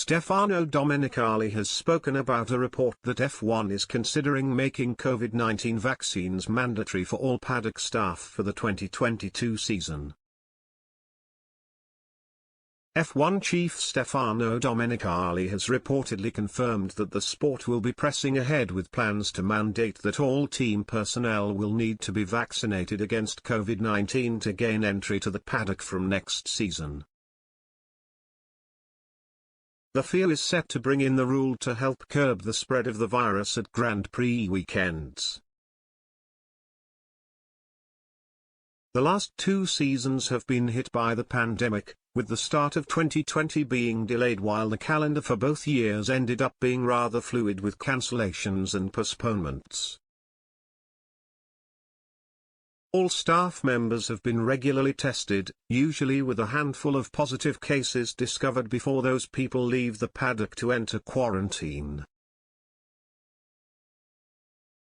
Stefano Domenicali has spoken about a report that F1 is considering making COVID-19 vaccines mandatory for all paddock staff for the 2022 season. F1 chief Stefano Domenicali has reportedly confirmed that the sport will be pressing ahead with plans to mandate that all team personnel will need to be vaccinated against COVID-19 to gain entry to the paddock from next season. The FIA is set to bring in the rule to help curb the spread of the virus at Grand Prix weekends. The last two seasons have been hit by the pandemic, with the start of 2020 being delayed while the calendar for both years ended up being rather fluid with cancellations and postponements. All staff members have been regularly tested, usually with a handful of positive cases discovered before those people leave the paddock to enter quarantine.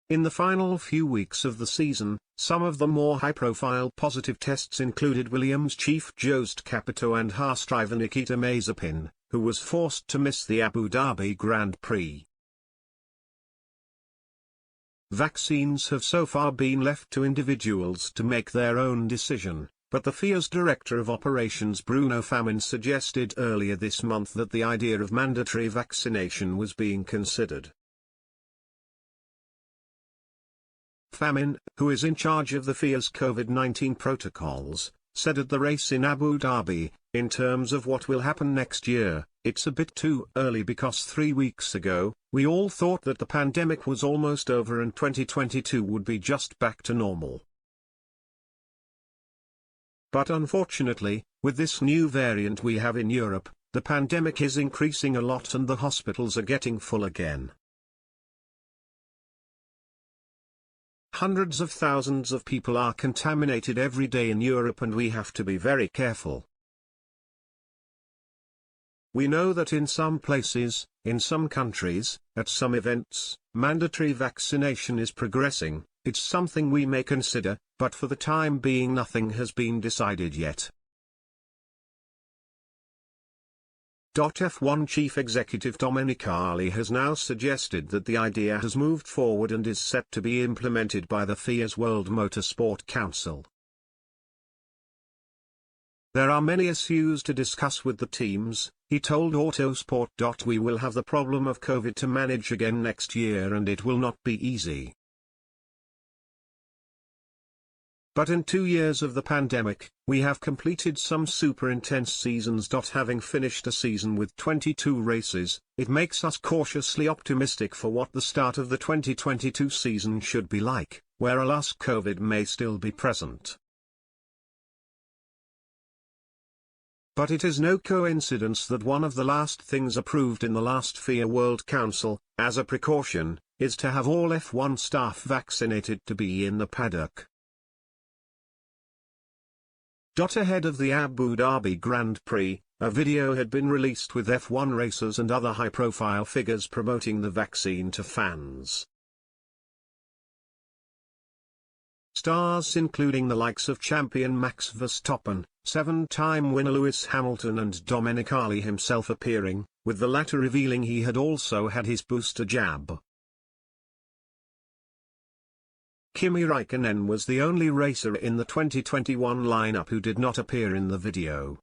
In the final few weeks of the season, some of the more high-profile positive tests included Williams chief Jost Capito and Haas driver Nikita Mazepin, who was forced to miss the Abu Dhabi Grand Prix. Vaccines have so far been left to individuals to make their own decision, but the FIA's Director of Operations Bruno Famin suggested earlier this month that the idea of mandatory vaccination was being considered. Famin, who is in charge of the FIA's COVID-19 protocols, said at the race in Abu Dhabi, "In terms of what will happen next year, it's a bit too early because 3 weeks ago, we all thought that the pandemic was almost over and 2022 would be just back to normal. But unfortunately, with this new variant we have in Europe, the pandemic is increasing a lot and the hospitals are getting full again. Hundreds of thousands of people are contaminated every day in Europe and we have to be very careful. We know that in some places, in some countries, at some events, mandatory vaccination is progressing. It's something we may consider, but for the time being nothing has been decided yet." F1 Chief Executive Domenicali has now suggested that the idea has moved forward and is set to be implemented by the FIA's World Motorsport Council. "There are many issues to discuss with the teams," he told Autosport. "We will have the problem of COVID to manage again next year and it will not be easy. But in 2 years of the pandemic, we have completed some super intense seasons. Having finished a season with 22 races, it makes us cautiously optimistic for what the start of the 2022 season should be like, where alas COVID may still be present. But it is no coincidence that one of the last things approved in the last FIA World Council, as a precaution, is to have all F1 staff vaccinated to be in the paddock." Ahead of the Abu Dhabi Grand Prix, a video had been released with F1 racers and other high-profile figures promoting the vaccine to fans. Stars including the likes of champion Max Verstappen, 7-time winner Lewis Hamilton and Domenicali himself appearing, with the latter revealing he had also had his booster jab. Kimi Raikkonen was the only racer in the 2021 lineup who did not appear in the video.